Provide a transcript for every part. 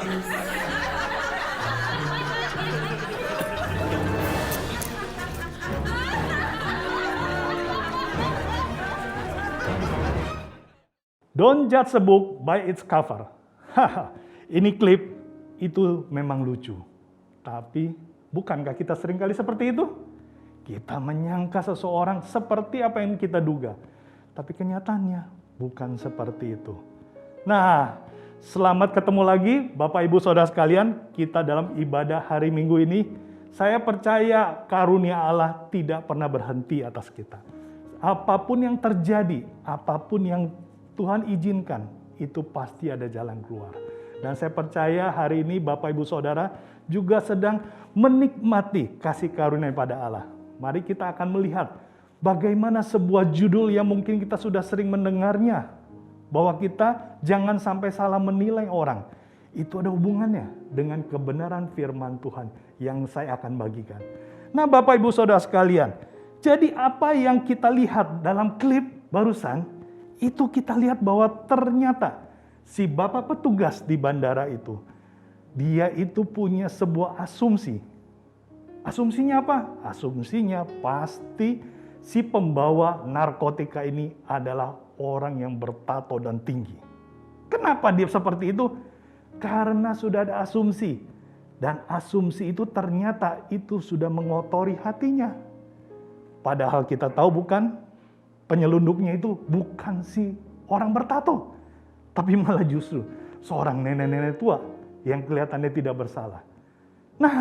Don't judge a book by its cover. Haha, ini klip itu memang lucu. Tapi bukankah kita seringkali seperti itu? Kita menyangka seseorang seperti apa yang kita duga. Tapi kenyataannya bukan seperti itu. Nah, selamat ketemu lagi Bapak Ibu Saudara sekalian. Kita dalam ibadah hari Minggu ini, saya percaya karunia Allah tidak pernah berhenti atas kita. Apapun yang terjadi, apapun yang Tuhan izinkan, itu pasti ada jalan keluar. Dan saya percaya hari ini Bapak Ibu Saudara juga sedang menikmati kasih karunia pada Allah. Mari kita akan melihat bagaimana sebuah judul yang mungkin kita sudah sering mendengarnya. Bahwa kita jangan sampai salah menilai orang. Itu ada hubungannya dengan kebenaran firman Tuhan yang saya akan bagikan. Nah Bapak Ibu Saudara sekalian, jadi apa yang kita lihat dalam klip barusan, itu kita lihat bahwa ternyata si bapak petugas di bandara itu, dia itu punya sebuah asumsi. Asumsinya apa? Asumsinya pasti si pembawa narkotika ini adalah orang yang bertato dan tinggi. Kenapa dia seperti itu? Karena sudah ada asumsi. Dan asumsi itu ternyata itu sudah mengotori hatinya. Padahal kita tahu bukan? Penyelundupnya itu bukan si orang bertato, tapi malah justru seorang nenek-nenek tua yang kelihatannya tidak bersalah. Nah,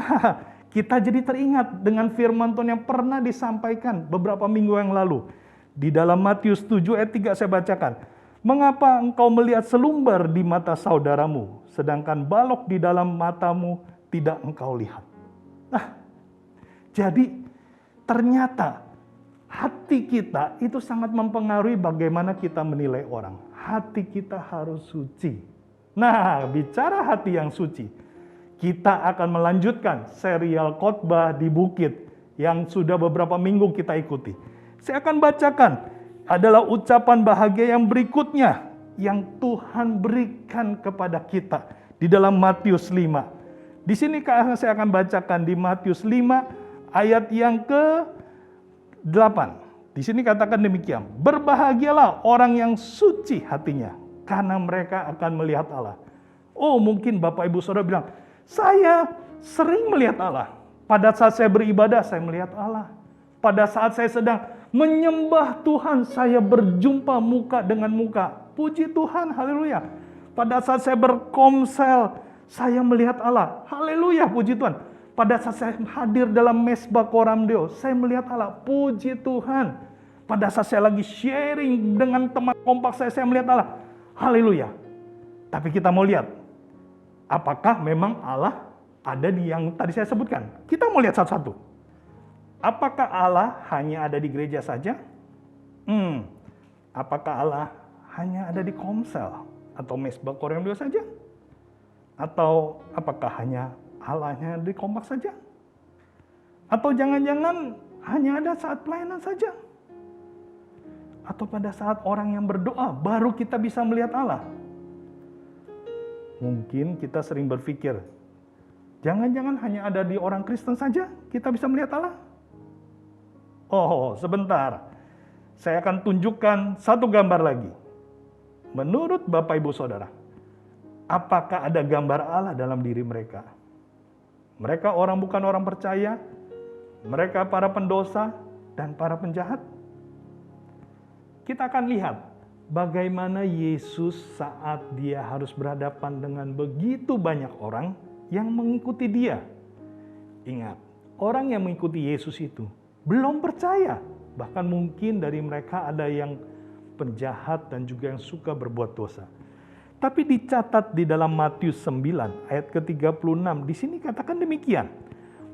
kita jadi teringat dengan firman Tuhan yang pernah disampaikan beberapa minggu yang lalu. Di dalam Matius 7 ayat 3 saya bacakan. Mengapa engkau melihat selumbar di mata saudaramu, sedangkan balok di dalam matamu tidak engkau lihat? Nah, jadi ternyata hati kita itu sangat mempengaruhi bagaimana kita menilai orang. Hati kita harus suci. Nah, bicara hati yang suci, kita akan melanjutkan serial khotbah di bukit yang sudah beberapa minggu kita ikuti. Saya akan bacakan adalah ucapan bahagia yang berikutnya yang Tuhan berikan kepada kita di dalam Matius 5. Di sini saya akan bacakan di Matius 5 ayat yang ke-8. Di sini katakan demikian, berbahagialah orang yang suci hatinya, karena mereka akan melihat Allah. Oh, mungkin Bapak Ibu Saudara bilang, saya sering melihat Allah. Pada saat saya beribadah, saya melihat Allah. Pada saat saya sedang menyembah Tuhan, saya berjumpa muka dengan muka. Puji Tuhan, haleluya. Pada saat saya berkomsel, saya melihat Allah. Haleluya, puji Tuhan. Pada saat saya hadir dalam mesbah Koramdeo, saya melihat Allah. Puji Tuhan. Pada saat saya lagi sharing dengan teman kompak saya melihat Allah. Haleluya. Tapi kita mau lihat, apakah memang Allah ada di yang tadi saya sebutkan? Kita mau lihat satu-satu. Apakah Allah hanya ada di gereja saja? Apakah Allah hanya ada di komsel atau mesbah Koramdeo saja? Atau apakah hanya Allahnya di kompak saja? Atau jangan-jangan hanya ada saat pelayanan saja? Atau pada saat orang yang berdoa baru kita bisa melihat Allah? Mungkin kita sering berpikir, jangan-jangan hanya ada di orang Kristen saja kita bisa melihat Allah? Oh, sebentar. Saya akan tunjukkan satu gambar lagi. Menurut Bapak Ibu Saudara, apakah ada gambar Allah dalam diri mereka? Mereka orang bukan orang percaya, mereka para pendosa dan para penjahat. Kita akan lihat bagaimana Yesus saat dia harus berhadapan dengan begitu banyak orang yang mengikuti dia. Ingat, orang yang mengikuti Yesus itu belum percaya. Bahkan mungkin dari mereka ada yang penjahat dan juga yang suka berbuat dosa. Tapi dicatat di dalam Matius 9 ayat ke-36, di sini katakan demikian.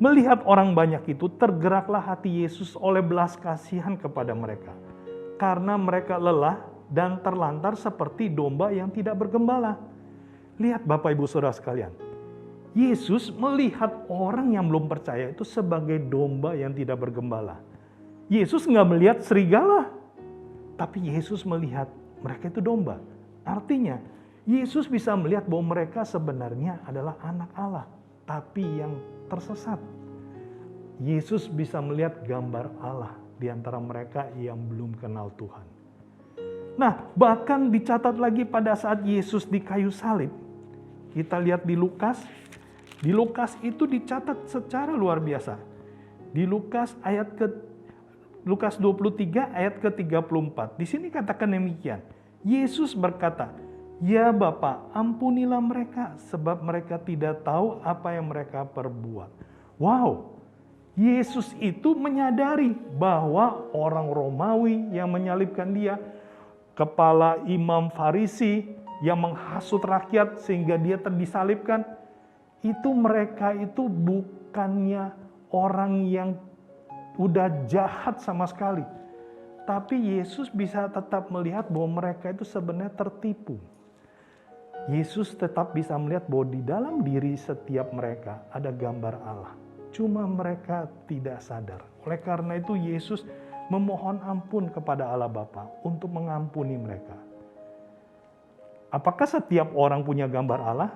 Melihat orang banyak itu, tergeraklah hati Yesus oleh belas kasihan kepada mereka. Karena mereka lelah dan terlantar seperti domba yang tidak bergembala. Lihat Bapak Ibu Saudara sekalian. Yesus melihat orang yang belum percaya itu sebagai domba yang tidak bergembala. Yesus nggak melihat serigala. Tapi Yesus melihat mereka itu domba. Artinya, Yesus bisa melihat bahwa mereka sebenarnya adalah anak Allah, tapi yang tersesat. Yesus bisa melihat gambar Allah di antara mereka yang belum kenal Tuhan. Nah, bahkan dicatat lagi pada saat Yesus di kayu salib. Kita lihat di Lukas itu dicatat secara luar biasa. Di Lukas 23 ayat ke-34. Di sini katakan demikian. Yesus berkata, "Ya Bapa, ampunilah mereka sebab mereka tidak tahu apa yang mereka perbuat." Wow, Yesus itu menyadari bahwa orang Romawi yang menyalibkan dia, kepala imam Farisi yang menghasut rakyat sehingga dia disalibkan, itu mereka itu bukannya orang yang udah jahat sama sekali. Tapi Yesus bisa tetap melihat bahwa mereka itu sebenarnya tertipu. Yesus tetap bisa melihat bahwa di dalam diri setiap mereka ada gambar Allah. Cuma mereka tidak sadar. Oleh karena itu Yesus memohon ampun kepada Allah Bapa untuk mengampuni mereka. Apakah setiap orang punya gambar Allah?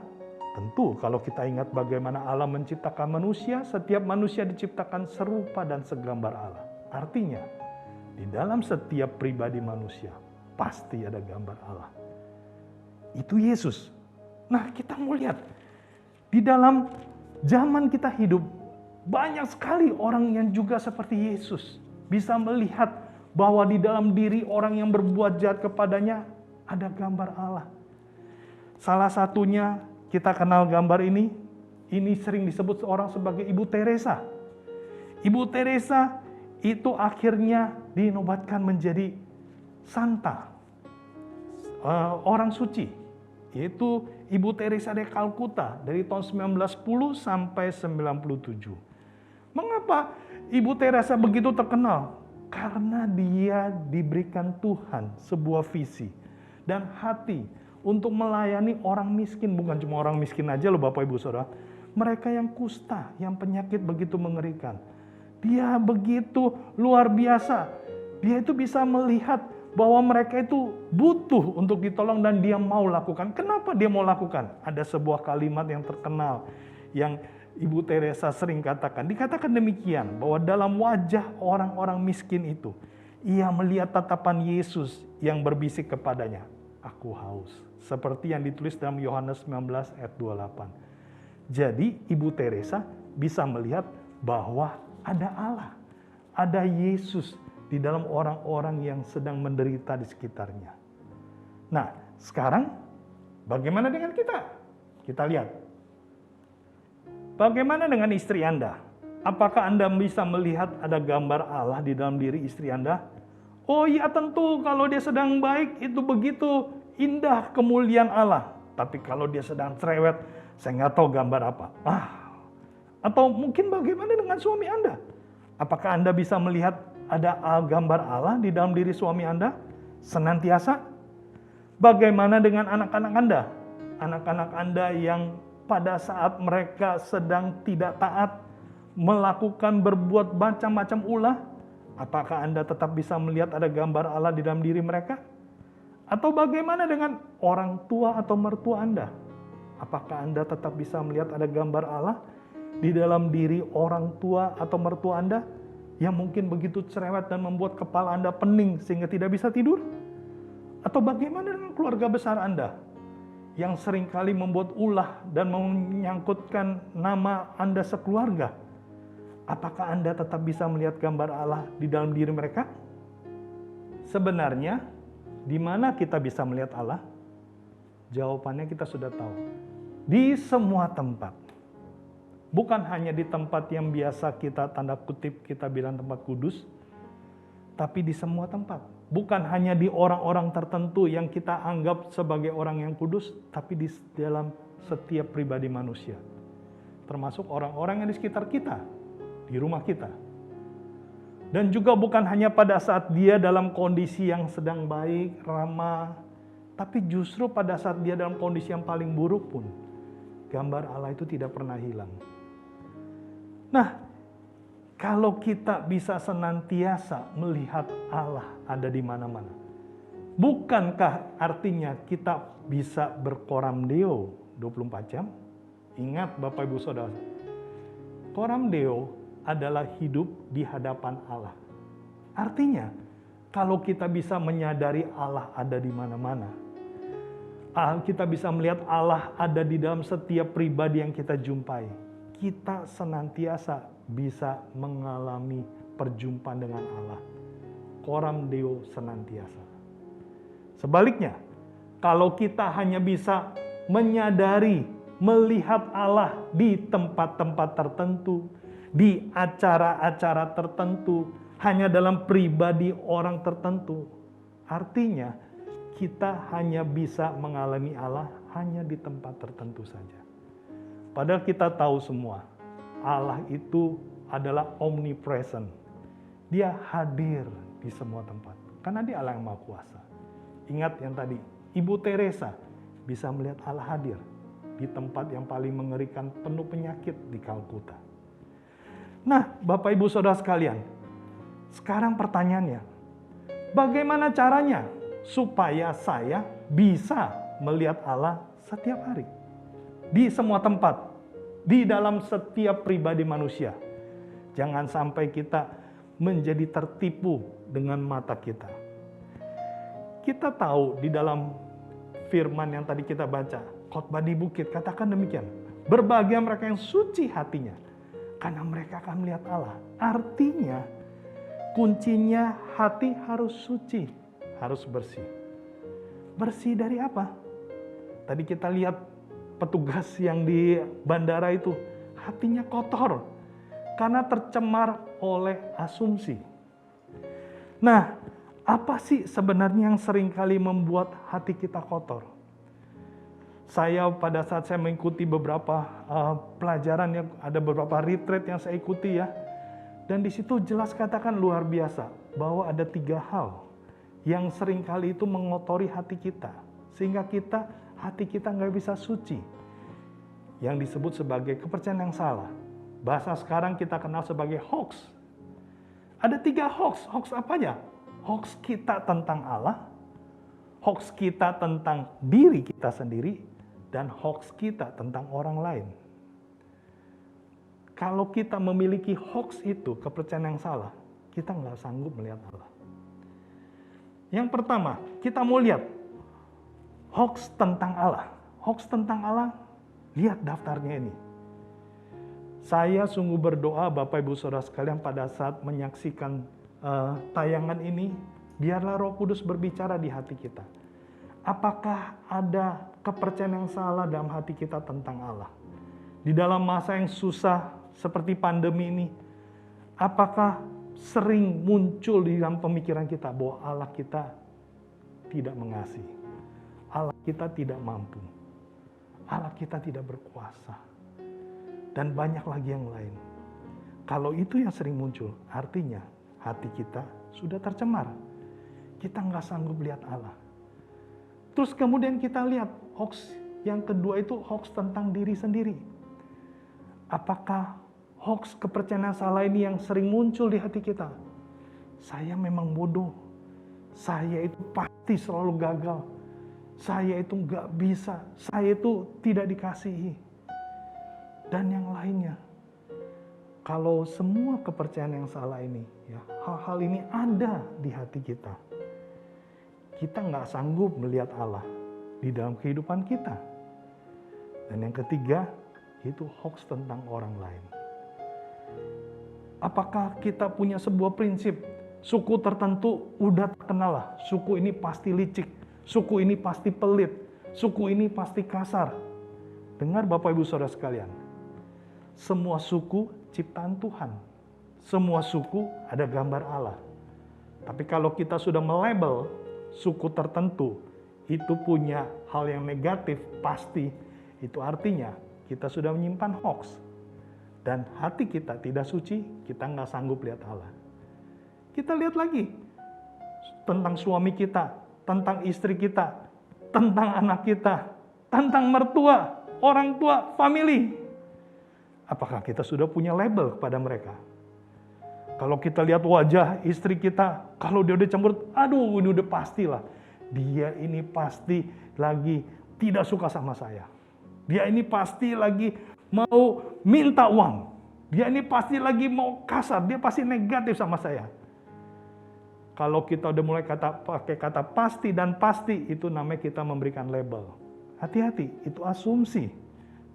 Tentu, kalau kita ingat bagaimana Allah menciptakan manusia, setiap manusia diciptakan serupa dan segambar Allah. Artinya, di dalam setiap pribadi manusia, pasti ada gambar Allah. Itu Yesus. Nah, kita mau lihat, di dalam zaman kita hidup, banyak sekali orang yang juga seperti Yesus. Bisa melihat bahwa di dalam diri orang yang berbuat jahat kepadanya, ada gambar Allah. Salah satunya, kita kenal gambar ini sering disebut seorang sebagai Ibu Teresa. Ibu Teresa itu akhirnya dinobatkan menjadi santa, orang suci, yaitu Ibu Teresa de Calcutta dari tahun 1910 sampai 97. Mengapa Ibu Teresa begitu terkenal? Karena dia diberikan Tuhan sebuah visi dan hati untuk melayani orang miskin. Bukan cuma orang miskin aja loh Bapak Ibu Saudara. Mereka yang kusta, yang penyakit begitu mengerikan. Dia begitu luar biasa. Dia itu bisa melihat bahwa mereka itu butuh untuk ditolong dan dia mau lakukan. Kenapa dia mau lakukan? Ada sebuah kalimat yang terkenal yang Ibu Teresa sering katakan. Dikatakan demikian, bahwa dalam wajah orang-orang miskin itu, ia melihat tatapan Yesus yang berbisik kepadanya, "Aku haus." Seperti yang ditulis dalam Yohanes 19 ayat 28. Jadi Ibu Teresa bisa melihat bahwa ada Allah, ada Yesus di dalam orang-orang yang sedang menderita di sekitarnya. Nah, sekarang bagaimana dengan kita? Kita lihat. Bagaimana dengan istri Anda? Apakah Anda bisa melihat ada gambar Allah di dalam diri istri Anda? Oh iya tentu, kalau dia sedang baik itu begitu indah kemuliaan Allah. Tapi kalau dia sedang cerewet, saya nggak tahu gambar apa. Atau mungkin bagaimana dengan suami Anda? Apakah Anda bisa melihat ada gambar Allah di dalam diri suami Anda senantiasa? Bagaimana dengan anak-anak Anda? Anak-anak Anda yang pada saat mereka sedang tidak taat, melakukan berbuat macam-macam ulah, apakah Anda tetap bisa melihat ada gambar Allah di dalam diri mereka? Atau bagaimana dengan orang tua atau mertua Anda? Apakah Anda tetap bisa melihat ada gambar Allah di dalam diri orang tua atau mertua Anda yang mungkin begitu cerewet dan membuat kepala Anda pening sehingga tidak bisa tidur? Atau bagaimana dengan keluarga besar Anda yang seringkali membuat ulah dan menyangkutkan nama Anda sekeluarga? Apakah Anda tetap bisa melihat gambar Allah di dalam diri mereka? Sebenarnya, di mana kita bisa melihat Allah? Jawabannya kita sudah tahu. Di semua tempat. Bukan hanya di tempat yang biasa kita tanda kutip kita bilang tempat kudus, tapi di semua tempat. Bukan hanya di orang-orang tertentu yang kita anggap sebagai orang yang kudus, tapi di dalam setiap pribadi manusia. Termasuk orang-orang yang di sekitar kita, di rumah kita. Dan juga bukan hanya pada saat dia dalam kondisi yang sedang baik, ramah, tapi justru pada saat dia dalam kondisi yang paling buruk pun, gambar Allah itu tidak pernah hilang. Nah, kalau kita bisa senantiasa melihat Allah ada di mana-mana, Bukankah artinya kita bisa berkoram deo 24 jam? Ingat Bapak Ibu Saudara, koram deo adalah hidup di hadapan Allah. Artinya, kalau kita bisa menyadari Allah ada di mana-mana, kita bisa melihat Allah ada di dalam setiap pribadi yang kita jumpai, kita senantiasa bisa mengalami perjumpaan dengan Allah. Koram deo senantiasa. Sebaliknya, kalau kita hanya bisa menyadari, melihat Allah di tempat-tempat tertentu, di acara-acara tertentu, hanya dalam pribadi orang tertentu, artinya kita hanya bisa mengalami Allah hanya di tempat tertentu saja. Padahal kita tahu semua, Allah itu adalah omnipresent. Dia hadir di semua tempat, karena Dia Allah yang Maha Kuasa. Ingat yang tadi, Ibu Teresa bisa melihat Allah hadir di tempat yang paling mengerikan, penuh penyakit di Kalkuta. Nah, Bapak Ibu Saudara sekalian, sekarang pertanyaannya, bagaimana caranya supaya saya bisa melihat Allah setiap hari? Di semua tempat, di dalam setiap pribadi manusia. Jangan sampai kita menjadi tertipu dengan mata kita. Kita tahu di dalam firman yang tadi kita baca, khotbah di bukit, katakan demikian. Berbahagia mereka yang suci hatinya, karena mereka akan melihat Allah. Artinya, kuncinya hati harus suci, harus bersih. Bersih dari apa? Tadi kita lihat petugas yang di bandara itu, hatinya kotor, karena tercemar oleh asumsi. Nah, apa sih sebenarnya yang seringkali membuat hati kita kotor? Saya pada saat saya mengikuti beberapa pelajaran, yang ada beberapa retreat yang saya ikuti ya, dan di situ jelas katakan luar biasa bahwa ada 3 hal yang seringkali itu mengotori hati kita, sehingga hati kita nggak bisa suci, yang disebut sebagai kepercayaan yang salah. Bahasa sekarang kita kenal sebagai hoax. Ada 3 hoax. Hoax apa aja? Hoax kita tentang Allah, hoax kita tentang diri kita sendiri, dan hoax kita tentang orang lain. Kalau kita memiliki hoax itu, kepercayaan yang salah, kita nggak sanggup melihat Allah. Yang pertama, kita mau lihat hoax tentang Allah. Hoax tentang Allah, lihat daftarnya ini. Saya sungguh berdoa Bapak Ibu Saudara sekalian pada saat menyaksikan tayangan ini, biarlah Roh Kudus berbicara di hati kita. Apakah ada kepercayaan yang salah dalam hati kita tentang Allah? Di dalam masa yang susah seperti pandemi ini, apakah sering muncul di dalam pemikiran kita bahwa Allah kita tidak mengasihi, Allah kita tidak mampu, Allah kita tidak berkuasa, dan banyak lagi yang lain. Kalau itu yang sering muncul, artinya hati kita sudah tercemar. Kita nggak sanggup lihat Allah. Terus kemudian kita lihat hoax yang kedua itu hoax tentang diri sendiri. Apakah hoax kepercayaan yang salah ini yang sering muncul di hati kita? Saya memang bodoh. Saya itu pasti selalu gagal. Saya itu nggak bisa. Saya itu tidak dikasihi. Dan yang lainnya. Kalau semua kepercayaan yang salah ini, ya, hal-hal ini ada di hati kita, kita nggak sanggup melihat Allah di dalam kehidupan kita. Dan yang ketiga, itu hoax tentang orang lain. Apakah kita punya sebuah prinsip, suku tertentu udah terkenal lah, suku ini pasti licik, suku ini pasti pelit, suku ini pasti kasar. Dengar Bapak Ibu Saudara sekalian, semua suku ciptaan Tuhan. Semua suku ada gambar Allah. Tapi kalau kita sudah melabel suku tertentu, itu punya hal yang negatif, pasti itu artinya kita sudah menyimpan hoax. Dan hati kita tidak suci, kita nggak sanggup lihat Allah. Kita lihat lagi tentang suami kita, tentang istri kita, tentang anak kita, tentang mertua, orang tua, family. Apakah kita sudah punya label kepada mereka? Kalau kita lihat wajah istri kita, kalau dia udah cemberut, aduh ini udah pastilah. dia ini pasti lagi tidak suka sama saya. Dia ini pasti lagi mau minta uang. Dia ini pasti lagi mau kasar, dia pasti negatif sama saya. Kalau kita udah mulai pakai kata pasti dan pasti, itu namanya kita memberikan label. Hati-hati, itu asumsi.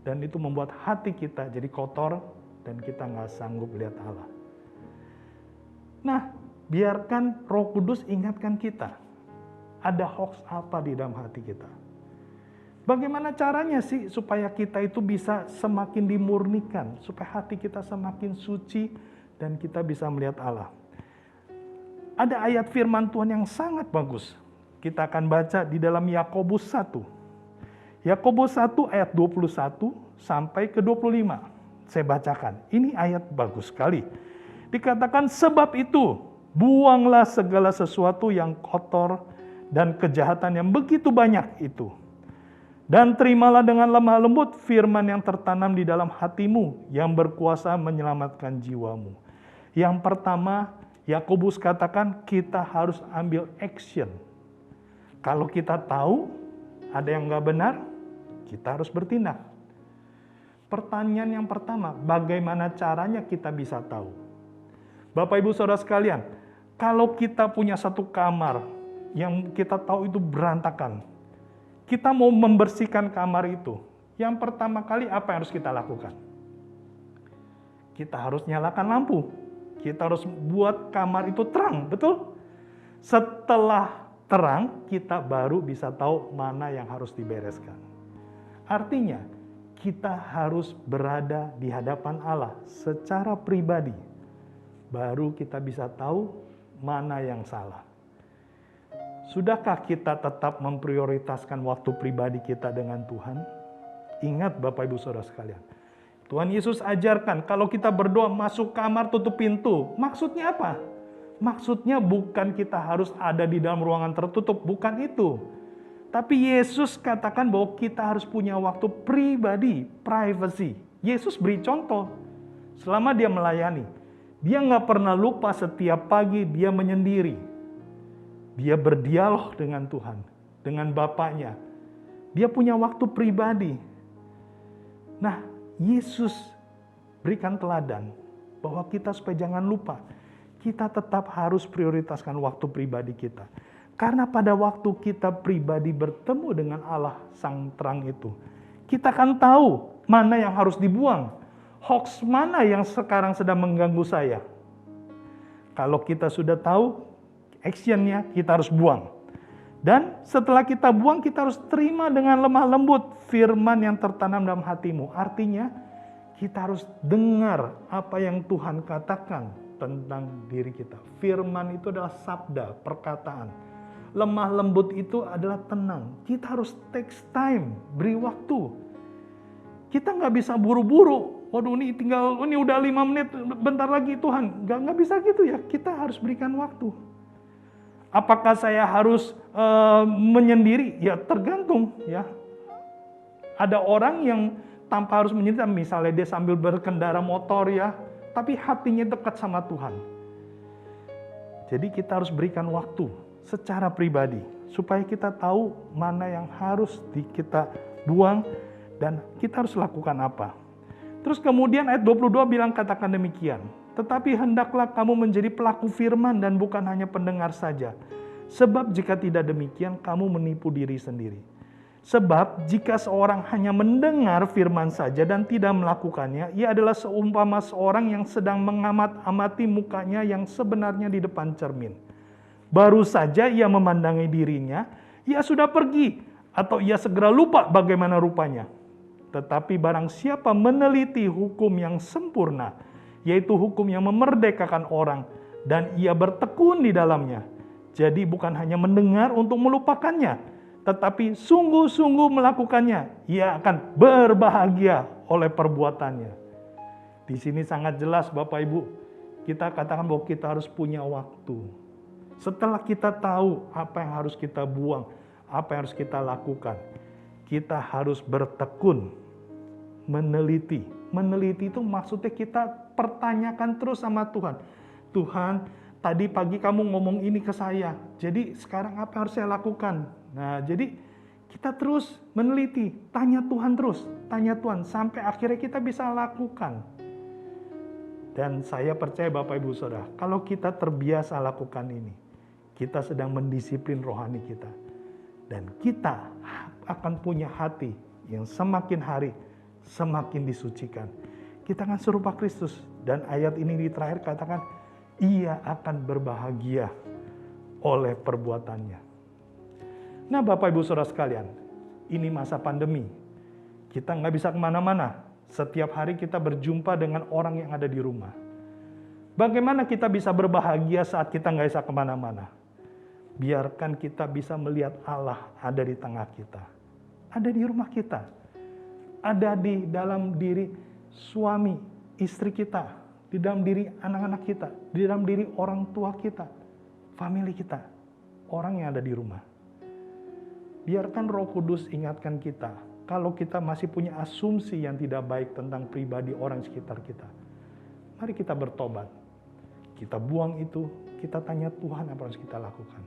Dan itu membuat hati kita jadi kotor dan kita nggak sanggup lihat Allah. Nah, biarkan Roh Kudus ingatkan kita. Ada hoax apa di dalam hati kita? Bagaimana caranya sih supaya kita itu bisa semakin dimurnikan, supaya hati kita semakin suci dan kita bisa melihat Allah? Ada ayat firman Tuhan yang sangat bagus. Kita akan baca di dalam Yakobus 1. Yakobus 1 ayat 21 sampai ke 25. Saya bacakan. Ini ayat bagus sekali. Dikatakan, sebab itu buanglah segala sesuatu yang kotor dan kejahatan yang begitu banyak itu. Dan terimalah dengan lemah lembut firman yang tertanam di dalam hatimu yang berkuasa menyelamatkan jiwamu. Yang pertama, Yakobus katakan kita harus ambil action. Kalau kita tahu ada yang nggak benar, kita harus bertindak. Pertanyaan yang pertama, bagaimana caranya kita bisa tahu? Bapak Ibu Saudara sekalian, kalau kita punya satu kamar yang kita tahu itu berantakan, kita mau membersihkan kamar itu, yang pertama kali apa yang harus kita lakukan? Kita harus nyalakan lampu. Kita harus buat kamar itu terang, betul? Setelah terang, kita baru bisa tahu mana yang harus dibereskan. Artinya, kita harus berada di hadapan Allah secara pribadi. Baru kita bisa tahu mana yang salah. Sudahkah kita tetap memprioritaskan waktu pribadi kita dengan Tuhan? Ingat Bapak Ibu Saudara sekalian, Tuhan Yesus ajarkan kalau kita berdoa masuk kamar tutup pintu. Maksudnya apa? Maksudnya bukan kita harus ada di dalam ruangan tertutup, bukan itu. Tapi Yesus katakan bahwa kita harus punya waktu pribadi, privacy. Yesus beri contoh selama dia melayani. Dia nggak pernah lupa setiap pagi dia menyendiri. Dia berdialog dengan Tuhan, dengan Bapaknya. Dia punya waktu pribadi. Nah, Yesus berikan teladan bahwa kita supaya jangan lupa, kita tetap harus prioritaskan waktu pribadi kita. Karena pada waktu kita pribadi bertemu dengan Allah Sang Terang itu, kita akan tahu mana yang harus dibuang, hoax mana yang sekarang sedang mengganggu saya. Kalau kita sudah tahu, actionnya kita harus buang. Dan setelah kita buang, kita harus terima dengan lemah lembut firman yang tertanam dalam hatimu. Artinya, kita harus dengar apa yang Tuhan katakan tentang diri kita. Firman itu adalah sabda, perkataan. Lemah lembut itu adalah tenang. Kita harus take time, beri waktu. Kita nggak bisa buru-buru. Waduh, ini udah 5 menit, bentar lagi Tuhan. Nggak bisa gitu ya, kita harus berikan waktu. Apakah saya harus menyendiri? Ya tergantung ya. Ada orang yang tanpa harus menyendiri, misalnya dia sambil berkendara motor ya, tapi hatinya dekat sama Tuhan. Jadi kita harus berikan waktu secara pribadi, supaya kita tahu mana yang harus kita buang dan kita harus lakukan apa. Terus kemudian ayat 22 bilang katakan demikian. Tetapi hendaklah kamu menjadi pelaku firman dan bukan hanya pendengar saja. Sebab jika tidak demikian, kamu menipu diri sendiri. Sebab jika seorang hanya mendengar firman saja dan tidak melakukannya, ia adalah seumpama seorang yang sedang mengamat-amati mukanya yang sebenarnya di depan cermin. Baru saja ia memandangi dirinya, ia sudah pergi, atau ia segera lupa bagaimana rupanya. Tetapi barang siapa meneliti hukum yang sempurna, yaitu hukum yang memerdekakan orang, dan ia bertekun di dalamnya. Jadi bukan hanya mendengar untuk melupakannya, tetapi sungguh-sungguh melakukannya, ia akan berbahagia oleh perbuatannya. Di sini sangat jelas Bapak Ibu, kita katakan bahwa kita harus punya waktu. Setelah kita tahu apa yang harus kita buang, apa yang harus kita lakukan, kita harus bertekun, meneliti. Meneliti itu maksudnya kita pertanyakan terus sama Tuhan. Tuhan, Tadi pagi kamu ngomong ini ke saya, jadi sekarang apa harus saya lakukan? Nah, jadi kita terus meneliti, tanya Tuhan terus, tanya Tuhan, sampai akhirnya kita bisa lakukan. Dan saya percaya Bapak Ibu Saudara, kalau kita terbiasa lakukan ini, kita sedang mendisiplin rohani kita. Dan kita akan punya hati yang semakin hari, semakin disucikan. Kita akan serupa Kristus. Dan ayat ini di terakhir katakan, ia akan berbahagia oleh perbuatannya. Nah Bapak Ibu Saudara sekalian, ini masa pandemi. Kita nggak bisa kemana-mana. Setiap hari kita berjumpa dengan orang yang ada di rumah. Bagaimana kita bisa berbahagia saat kita nggak bisa kemana-mana? Biarkan kita bisa melihat Allah ada di tengah kita. Ada di rumah kita. Ada di dalam diri suami, istri kita. Di dalam diri anak-anak kita, di dalam diri orang tua kita, famili kita, orang yang ada di rumah. Biarkan Roh Kudus ingatkan kita, kalau kita masih punya asumsi yang tidak baik tentang pribadi orang sekitar kita, mari kita bertobat. Kita buang itu, kita tanya Tuhan apa harus kita lakukan.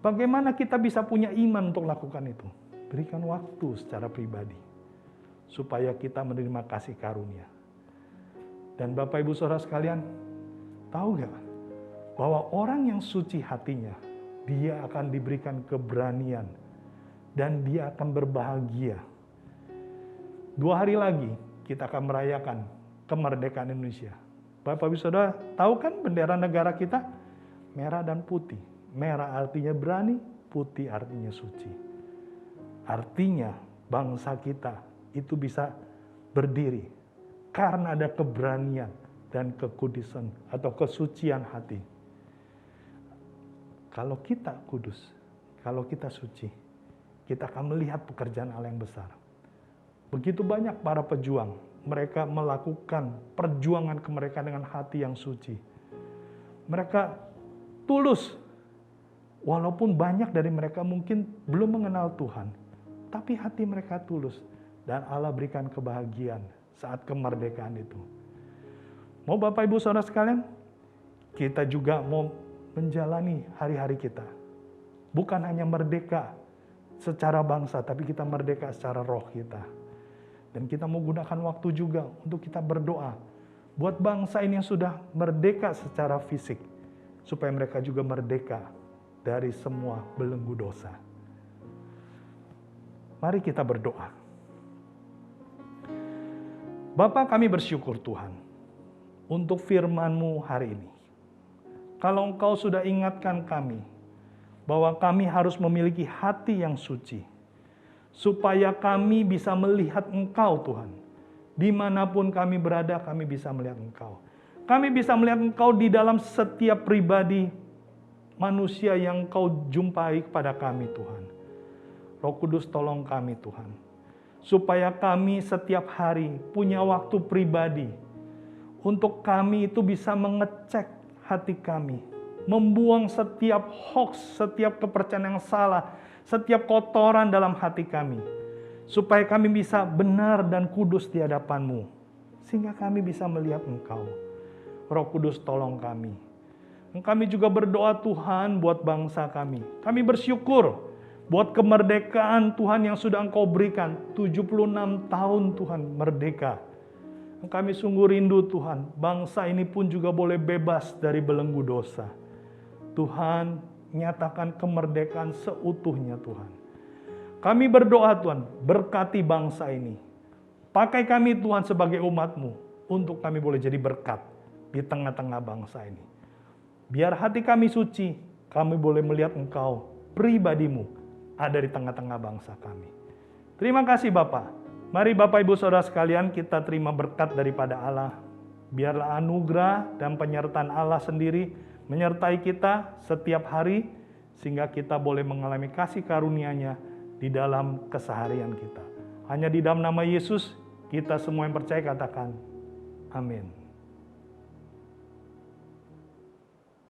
Bagaimana kita bisa punya iman untuk lakukan itu? Berikan waktu secara pribadi, supaya kita menerima kasih karunia. Dan Bapak Ibu Saudara sekalian, tahu gak bahwa orang yang suci hatinya, dia akan diberikan keberanian dan dia akan berbahagia. 2 hari lagi kita akan merayakan kemerdekaan Indonesia. Bapak Ibu Saudara, tahu kan bendera negara kita? Merah dan putih. Merah artinya berani, putih artinya suci. Artinya bangsa kita itu bisa berdiri karena ada keberanian dan kekudusan atau kesucian hati. Kalau kita kudus, kalau kita suci, kita akan melihat pekerjaan Allah yang besar. Begitu banyak para pejuang, mereka melakukan perjuangan kemerdekaan dengan hati yang suci. Mereka tulus, walaupun banyak dari mereka mungkin belum mengenal Tuhan, tapi hati mereka tulus dan Allah berikan kebahagiaan saat kemerdekaan itu. Mau Bapak Ibu Saudara sekalian, kita juga mau menjalani hari-hari kita. Bukan hanya merdeka secara bangsa, tapi kita merdeka secara roh kita. Dan kita mau gunakan waktu juga untuk kita berdoa buat bangsa ini yang sudah merdeka secara fisik, supaya mereka juga merdeka dari semua belenggu dosa. Mari kita berdoa. Bapa, kami bersyukur Tuhan untuk firman-Mu hari ini. Kalau Engkau sudah ingatkan kami bahwa kami harus memiliki hati yang suci, supaya kami bisa melihat Engkau Tuhan. Dimanapun kami berada, kami bisa melihat Engkau. Kami bisa melihat Engkau di dalam setiap pribadi manusia yang Engkau jumpai kepada kami Tuhan. Roh Kudus tolong kami Tuhan, supaya kami setiap hari punya waktu pribadi untuk kami itu bisa mengecek hati kami, membuang setiap hoax, setiap kepercayaan yang salah, setiap kotoran dalam hati kami, supaya kami bisa benar dan kudus di hadapan-Mu, sehingga kami bisa melihat Engkau. Roh Kudus tolong kami. Kami juga berdoa Tuhan buat bangsa kami. Kami bersyukur buat kemerdekaan Tuhan yang sudah Engkau berikan. 76 tahun Tuhan merdeka. Kami sungguh rindu Tuhan, bangsa ini pun juga boleh bebas dari belenggu dosa. Tuhan, nyatakan kemerdekaan seutuhnya Tuhan. Kami berdoa Tuhan, berkati bangsa ini. Pakai kami Tuhan sebagai umat-Mu, untuk kami boleh jadi berkat di tengah-tengah bangsa ini. Biar hati kami suci, kami boleh melihat Engkau, pribadi-Mu, ada di tengah-tengah bangsa kami. Terima kasih Bapak. Mari Bapak Ibu Saudara sekalian, kita terima berkat daripada Allah. Biarlah anugerah dan penyertaan Allah sendiri menyertai kita setiap hari, sehingga kita boleh mengalami kasih karunia-Nya di dalam keseharian kita. Hanya di dalam nama Yesus, kita semua yang percaya katakan, amin.